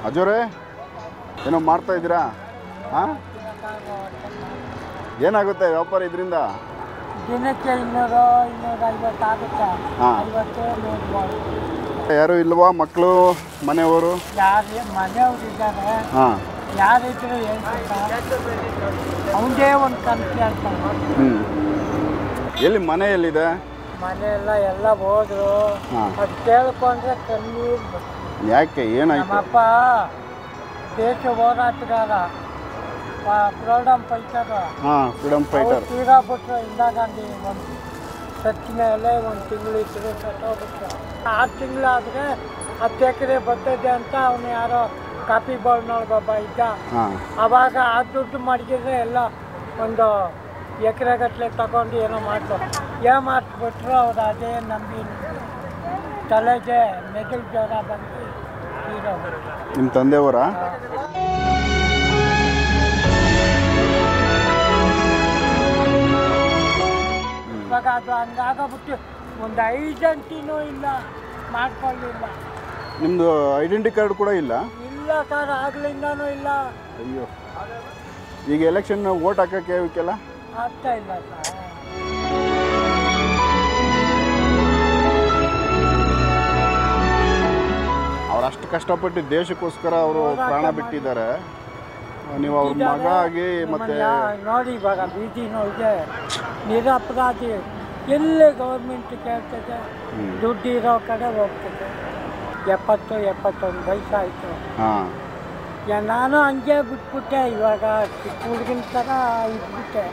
ಅಜೋರೇ ಏನೋ ಮಾಡ್ತಾ ಇದ್ದೀರಾ? ಹಾಂ, ಏನಾಗುತ್ತೆ ವ್ಯಾಪಾರ ಇದರಿಂದ? ದಿನಕ್ಕೆ 200-250 ಆಗುತ್ತೆ. ಹಾಂ, 50 ಯಾರು ಇಲ್ವಾ ಮಕ್ಕಳು ಮನೆಯವರು? ಯಾರು ಮನೆಯವ್ರು ಇದ್ದಾರೆ. ಹಾಂ, ಯಾರಿದ್ರು ಹೇಳ್ತಾರೆ ಅವನಿಗೆ ಒಂದು ಕನಸು ಹೇಳ್ತಾನೆ. ಹ್ಞೂ. ಎಲ್ಲಿ ಮನೆ ಎಲ್ಲಿದೆ? ಮನೆಯೆಲ್ಲ ಹೋದ್ರು. ಹಾಂ, ಅದು ಕೇಳ್ಕೊಂಡ್ರೆ ಕಣ್ಣೀರು ಬರ್ತದೆ. ಯಾಕೆ ಏನಾಯ್ತು? ನಮ್ಮಪ್ಪ ದೇಶ ಹೋರಾಟಗಾರ, ಫ್ರೀಡಮ್ ಫೈಟರ್. ಹಾಂ, ಫ್ರೀಡಮ್ ಫೈಟರ್. ತೀರಾ ಬಿಟ್ರು ಇಂದಿರಾ ಗಾಂಧಿ ಒಂದು ಸತ್ ಮೇಲೆ 1 ತಿಂಗಳು ಇದ್ರೆ ಸತ್ತೋಗ್ಬಿಟ್ರು. 6 ತಿಂಗಳಾದರೆ 10 ಎಕರೆ ಬರ್ತದೆ ಅಂತ ಅವನು ಯಾರೋ ಕಾಪಿ ಬೋರ್ಡ್ನೊಳಗೊಬ್ಬ ಇದ್ದ. ಆವಾಗ ಆ ದುಡ್ಡು ಮಡಗಿದ್ರೆ ಎಲ್ಲ ಒಂದು ಎಕರೆಗಟ್ಟಲೆ ತಗೊಂಡು ಏನೋ ಮಾಡ್ತಾರೆ. ಮಾಡಿಸ್ಬಿಟ್ರು. ಅವ್ರು ಅದೇ ನಂಬಿ ತಲೆಗೆ ಮೆದುಳು ಜ್ವರ ಬಂದು ತೀರೋಗ್ಬಿಟ್ರು. ನಿಮ್ಮ ತಂದೆಯವರಾ? ಇವಾಗ ಅದು ಹಂಗಾಗೋಗ್ಬಿಟ್ಟು ಒಂದು ಐಡೆಂಟಿನೂ ಇಲ್ಲ, ಮಾಡ್ಕೊಳ್ಳಿಲ್ಲ. ನಿಮ್ಮದು ಐಡೆಂಟಿ ಕಾರ್ಡ್ ಕೂಡ ಇಲ್ಲ? ಇಲ್ಲ ಸರ್, ಆಗ್ಲಿಂದನೂ ಇಲ್ಲ. ಅಯ್ಯೋ, ಈಗ ಎಲೆಕ್ಷನ್ ವೋಟ್ ಹಾಕೋಕ್ಕೆ ಇವಕ್ಕೆಲ್ಲ ಆಗ್ತಾ ಇಲ್ಲ ಸರ್. ಅವ್ರು ಅಷ್ಟು ಕಷ್ಟಪಟ್ಟು ದೇಶಕ್ಕೋಸ್ಕರ ಅವರು ಪ್ರಾಣ ಬಿಟ್ಟಿದ್ದಾರೆ. ನೀವು ಅವ್ರ ಮಗ ಆಗಿ ಮತ್ತೆ ನೋಡಿ ಇವಾಗ ಬೀದಿನೊಳಗೆ ನಿರಪರಾಧಿ ಎಲ್ಲಿ ಗೌರ್ಮೆಂಟ್ ಕೇಳ್ತದೆ, ದುಡ್ಡು ಇರೋ ಕಡೆ ಹೋಗ್ತದೆ. 70-71 ವಯಸ್ಸಾಯಿತು. ಹಾಂ, ನಾನು ಹಂಗೆ ಬಿಟ್ಬಿಟ್ಟೆ. ಇವಾಗ ಚಿಕ್ಕ ಹುಡುಗಿನ ಥರ ಇದ್ಬಿಟ್ಟೆ.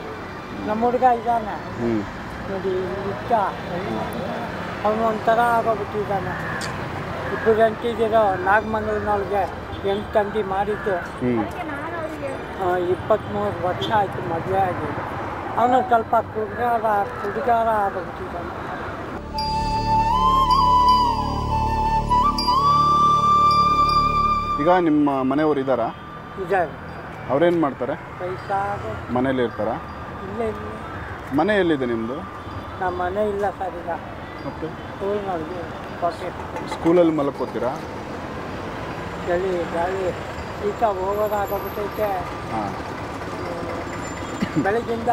ನಮ್ಮ ಹುಡುಗ ಇದ್ದಾನೆ ನೋಡಿ, ಇಷ್ಟ ಅವನು ಒಂಥರ ಆಗೋಗ್ಬಿಟ್ಟಿದ್ದಾನೆ. 2 ಗಂಟೆಗಿರೋ ನಾಗಮಂಗಲನೊಳಗೆ 8 ತಂದಿ ಮಾಡಿದ್ದು. 23 ವರ್ಷ ಆಯಿತು ಮದುವೆ ಆಗಿ. ಅವನು ಸ್ವಲ್ಪ ಹುಡುಗಾರ ಆಗೋಗ್ಬಿಟ್ಟಿದ್ದಾನೆ. ಈಗ ನಿಮ್ಮ ಮನೆಯವರು ಇದ್ದಾರಾ? ಇದ್ದಾರೆ. ಅವ್ರೇನು ಮಾಡ್ತಾರೆ? ವಯಸ್ಸಾಗ ಮನೇಲಿ ಇರ್ತಾರಾ? ಇಲ್ಲ ಇಲ್ಲ. ಮನೆ ಎಲ್ಲಿದೆ ನಿಮ್ಮದು? ನಮ್ಮ ಮನೆ ಇಲ್ಲ ಸರ್. ಈಗ ಮತ್ತೆ ಸ್ಕೂಲ್ನೊಳಗೆ ಕೋಟೆ ಸ್ಕೂಲಲ್ಲಿ ಮಲ್ಕೋತೀರಾ? ಚಳಿ ಗಾಳಿ ಶೀತ ಹೋಗೋದಾಗೋಗ್ಬಿಟ್ಟೈತೆ. ಹಾಂ, ಬೆಳಗ್ಗಿಂದ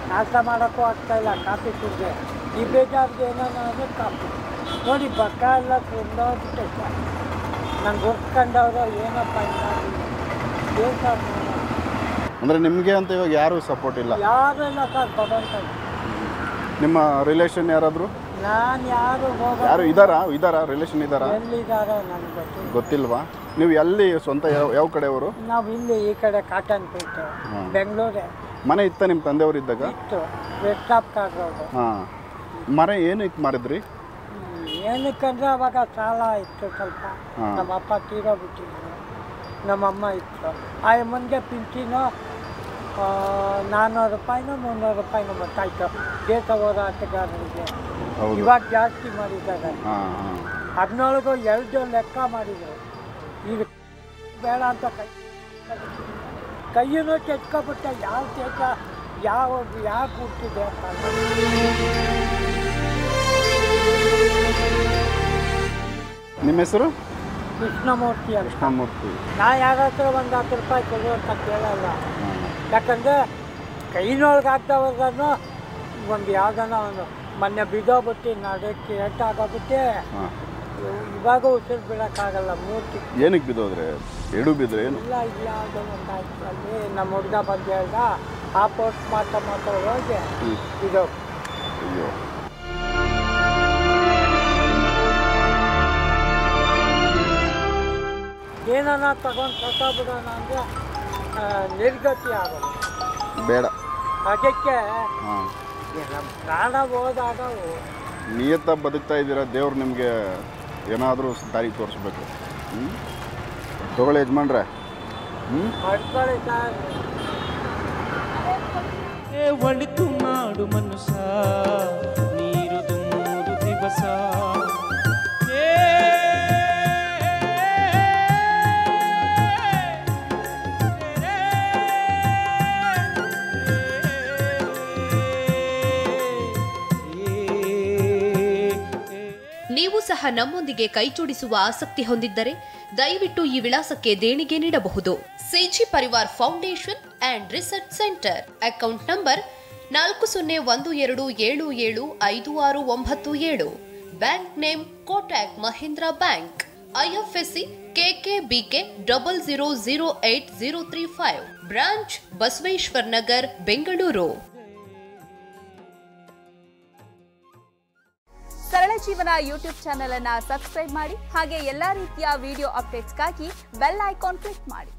ನಾಷ್ಟ ಮಾಡೋಕ್ಕೂ ಆಗ್ತಾಯಿಲ್ಲ. ಕಾಫಿ ಕುಡಿದೆ ಈ ಬೇಜಾರ್ಗೆ ಏನಾದ್ರು ಕಾಫಿ ನೋಡಿ ಬಕ್ಕ ಎಲ್ಲ ಕುಂದೋಗ್ಬಿಟ್ಟೈತೆ. ನಂಗೆ ಹುರ್ಕೊಂಡವರು ಏನಪ್ಪ ಏನು ಸರ್. ಅಂದರೆ ನಿಮಗೆ ಅಂತ ಇವಾಗ ಯಾರೂ ಸಪೋರ್ಟ್ ಇಲ್ಲ? ಯಾರು ಇಲ್ಲ ಸರ್ ತಗೊಂಡು. ನಿಮ್ಮ ರಿಲೇಷನ್ ಯಾರಾದರೂ? ನಾನು ಯಾರು ಯಾರು ಇದ್ದಾರಾ ರಿಲೇಷನ್ ಇದ್ದಾರಾ? ಎಲ್ಲಿದ್ದಾರೋ ನನಗೆ ಗೊತ್ತಿಲ್ವಾ? ನೀವು ಎಲ್ಲಿ ಸ್ವಂತ ಯಾವ ಕಡೆಯವರು? ನಾವು ಇಲ್ಲಿ ಈ ಕಡೆ ಕಾಟನ್ ಪೇಟೆ, ಬೆಂಗಳೂರೇ. ಮನೆ ಇತ್ತ ನಿಮ್ಮ ತಂದೆಯವರು ಇದ್ದಾಗ? ಇತ್ತು, ವೆಸ್ಟಾಪ್ ಕಾಗೋದು. ಹಾಂ, ಮನೆ ಏನಕ್ಕೆ ಮಾರಿದ್ರಿ? ಏನಕ್ಕಂದ್ರೆ ಅವಾಗ ಸಾಲ ಇತ್ತು ಸ್ವಲ್ಪ. ನಮ್ಮಪ್ಪ ತೀರೋಗ್ಬಿಟ್ಟಿದ್ರು. ನಮ್ಮಮ್ಮ ಇತ್ತು. ಆ ಮುಂದೆ ಪಿಂಚಿನೋ 400 ರೂಪಾಯಿನೋ 300 ರೂಪಾಯಿನೋ ಗೊತ್ತಾಯ್ತು ದೇಶ ಹೋರಾಟಗಾರರಿಗೆ. ಇವಾಗ ಜಾಸ್ತಿ ಮಾಡಿದ್ದಾರೆ. ಅದನ್ನೊಳಗೂ 2 ಲೆಕ್ಕ ಮಾಡಿದರು. ಈಗ ಬೇಡ ಅಂತ ಕೈಯೂ ಕೆಚ್ಕೊಬಿಟ್ಟ. ಯಾವ ದೇಶ ಯಾಕೆ ಹುಟ್ಟಿದೆ? ನಿಮ್ಮ ಹೆಸರು? ಕೃಷ್ಣಮೂರ್ತಿ ಅಂತ. ಕೃಷ್ಣಮೂರ್ತಿ. ನಾ ಯಾರ ಹತ್ರ ಒಂದು 10 ರೂಪಾಯಿ ಕೊಡು ಅಂತ ಕೇಳಲ್ಲ. ಯಾಕಂದರೆ ಕೈನೊಳಗೆ ಹಾಕ್ದವ್ರಿಗೂ ಒಂದು ಯಾವುದನ್ನ ಒಂದು ಮೊನ್ನೆ ಬಿದ್ದೋಗ್ಬಿಟ್ಟು ನಡೆಕ್ಕೆ ಏಟಾಗೋಗ್ಬಿಟ್ಟೆ. ಇವಾಗ ಉಸಿರು ಬಿಡೋಕ್ಕಾಗಲ್ಲ. ಮೂರ್ತಿ ಏನಕ್ಕೆ ಬಿದ್ದೋದ್ರೆ? ಎಡು ಬಿದ್ದರೆ ಏನು ಇಲ್ಲ. ಇದು ಯಾವುದೋ ಒಂದು ಆಯ್ತು. ಅಲ್ಲಿ ನಮ್ಮ ಹುಡುಗ ಬಂದು ಹೇಳ್ದ, ಆ ಪೋಸ್ಟ್ ಮಾತಾಡೋಗಿ ಇದು. ಅಯ್ಯೋ, ಏನಾನ ತಗೊಂಡು ಸತ್ತೋಗ್ಬಿಡೋಣ ಅಂದರೆ ನಿರ್ಗತಿ ಆಗೋದು ಬೇಡ. ಅದಕ್ಕೆ ನಮ್ಮ ಪ್ರಾಣ ಹೋದಾಗ ನಿಯತ್ತ ಬದುಕ್ತಾ ಇದ್ದೀರಾ. ದೇವ್ರು ನಿಮಗೆ ಏನಾದರೂ ದಾರಿ ತೋರಿಸ್ಬೇಕು. ತಗೊಳ್ಳಿ ಯಜಮಾನ್ರೆ. ಮಾಡ್ಕೊಳ್ಳಿ ಸರ್. ಒಳಿತು ಮಾಡು ಮನುಷ್ಯ, ನೀರು 3 ದಿವಸ. ನೀವು ಸಹ ನಮ್ಮೊಂದಿಗೆ ಕೈಜೋಡಿಸುವ ಆಸಕ್ತಿ ಹೊಂದಿದ್ದರೆ ದಯವಿಟ್ಟು ಈ ವಿಳಾಸಕ್ಕೆ ದೇಣಿಗೆ ನೀಡಬಹುದು. CG Parivar foundation and research center. Account number 4012775697. Bank name Kotak Mahindra bank. IFSC KKBK 000835. Branch Basaveshwara Nagar, Bengaluru. Sarala Jeevana YouTube channel ಅನ್ನು ಸಬ್ಸ್ಕ್ರೈಬ್ ಮಾಡಿ. ಹಾಗೆ ಎಲ್ಲಾ ರೀತಿಯ ವಿಡಿಯೋ ಅಪ್ಡೇಟ್ಸ್ಗಾಗಿ ಬೆಲ್ ಐಕಾನ್ ಕ್ಲಿಕ್ ಮಾಡಿ.